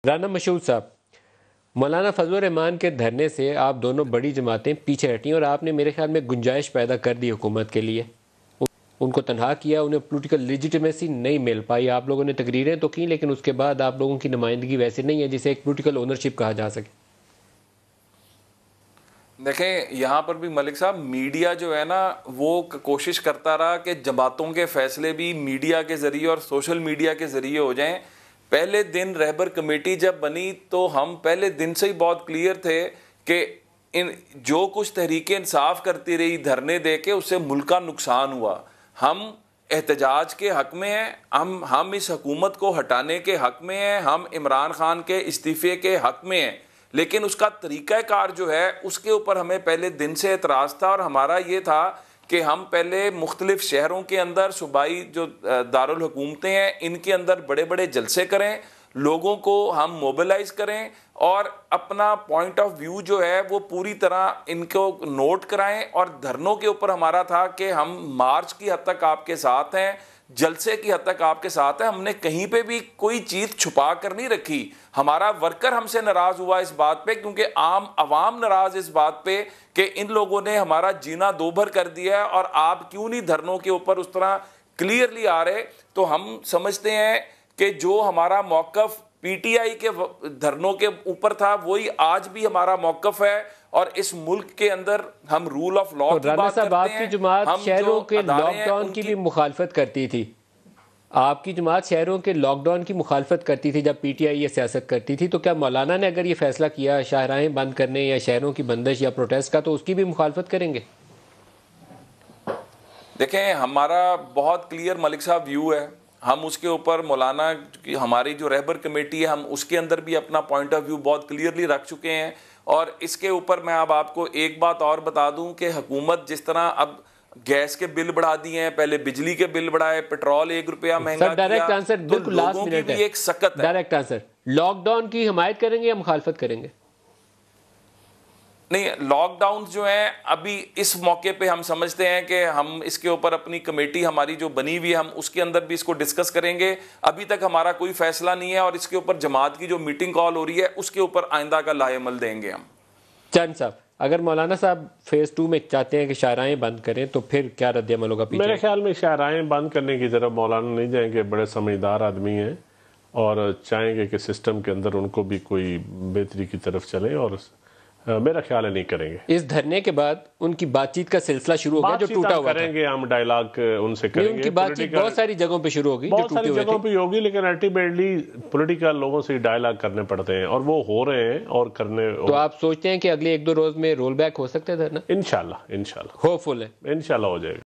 राना मशहूद साहब, मौलाना फजल रहमान के धरने से आप दोनों बड़ी जमातें पीछे हटी और आपने मेरे ख्याल में गुंजाइश पैदा कर दी हुकूमत के लिए, उनको तनहा किया, उन्हें पॉलिटिकल लेजिटिमेसी नहीं मिल पाई। आप लोगों ने तकरीरें तो की लेकिन उसके बाद आप लोगों की नुमाइंदगी वैसे नहीं है जिसे एक पॉलिटिकल ओनरशिप कहा जा सके। देखें, यहाँ पर भी मलिक साहब, मीडिया जो है ना वो कोशिश करता रहा कि जमातों के फैसले भी मीडिया के ज़रिए और सोशल मीडिया के ज़रिए हो जाएं। पहले दिन रहबर कमेटी जब बनी तो हम पहले दिन से ही बहुत क्लियर थे कि इन जो कुछ तहरीक इंसाफ करती रही धरने दे के, उससे मुल्क का नुकसान हुआ। हम एहतजाज के हक़ में हैं, हम इस हुकूमत को हटाने के हक़ में हैं, हम इमरान खान के इस्तीफ़े के हक़ में हैं, लेकिन उसका तरीक़ाकार जो है उसके ऊपर हमें पहले दिन से एतराज़ था। और हमारा ये था कि हम पहले मुख्तलिफ शहरों के अंदर सूबाई जो दारुल हुकूमतें हैं इनके अंदर बड़े बड़े जलसे करें, लोगों को हम मोबिलाइज करें और अपना पॉइंट ऑफ व्यू जो है वो पूरी तरह इनको नोट कराएं। और धरनों के ऊपर हमारा था कि हम मार्च की हद तक आपके साथ हैं, जलसे की हद तक आपके साथ है। हमने कहीं पे भी कोई चीज़ छुपा कर नहीं रखी। हमारा वर्कर हमसे नाराज़ हुआ इस बात पे क्योंकि आम आवाम नाराज़ इस बात पे कि इन लोगों ने हमारा जीना दोभर कर दिया है और आप क्यों नहीं धरनों के ऊपर उस तरह क्लियरली आ रहे। तो हम समझते हैं कि जो हमारा मौक़िफ़ पीटीआई के धरनों के ऊपर था वही आज भी हमारा मौक़िफ़ है। और इस मुल्क के अंदर हम रूल ऑफ लॉ की बात करते हैं। आपकी जमात शहरों के लॉकडाउन की भी मुखालफत करती थी, आपकी जमात शहरों के लॉकडाउन की मुखालफत करती थी जब पीटीआई ये सियासत करती थी। तो क्या मौलाना ने अगर ये फैसला किया शाहराहें बंद करने या शहरों की बंदिश या प्रोटेस्ट का, तो उसकी भी मुखालफत करेंगे? देखें, हमारा बहुत क्लियर मलिक साहब व्यू है। हम उसके ऊपर मौलाना की हमारी जो रहबर कमेटी है हम उसके अंदर भी अपना पॉइंट ऑफ व्यू बहुत क्लियरली रख चुके हैं। और इसके ऊपर मैं अब आपको एक बात और बता दूं कि हुकूमत जिस तरह अब गैस के बिल बढ़ा दिए हैं, पहले बिजली के बिल बढ़ाए, पेट्रोल 1 रुपया महंगा किया, डायरेक्ट आंसर तो बिल्कुल लास्ट लोगों की मिनट भी है। एक सकत है। डायरेक्ट आंसर, लॉकडाउन की हिमायत करेंगे या मुखालफत करेंगे? नहीं, लॉकडाउन जो है अभी इस मौके पे हम समझते हैं कि हम इसके ऊपर अपनी कमेटी हमारी जो बनी हुई है हम उसके अंदर भी इसको डिस्कस करेंगे। अभी तक हमारा कोई फैसला नहीं है और इसके ऊपर जमात की जो मीटिंग कॉल हो रही है उसके ऊपर आइंदा का लाएमल देंगे हम। चंद साहब, अगर मौलाना साहब फेज़ 2 में चाहते हैं कि शाहराहें बंद करें तो फिर क्या रद्द-ए-अमल होगा? मेरे ख्याल में शाहराहें बंद करने की तरफ मौलाना नहीं जाएंगे, बड़े समझदार आदमी हैं और चाहेंगे कि सिस्टम के अंदर उनको भी कोई बेहतरी की तरफ चले और मेरा ख्याल है नहीं करेंगे। इस धरने के बाद उनकी बातचीत का सिलसिला शुरू हो गया जो टूटा हुआ करेंगे था। हम डायलॉग उनसे करेंगे। उनकी बातचीत बहुत सारी जगहों पे शुरू होगी, बहुत सारी जगहों पे होगी, लेकिन अल्टीमेटली पॉलिटिकल लोगों से डायलॉग करने पड़ते हैं और वो हो रहे हैं और करने। तो आप सोचते हैं कि अगले 1-2 रोज में रोल बैक हो सकते हैं धरना? इंशाल्लाह होपफुल है, इंशाल्लाह हो जाएगा।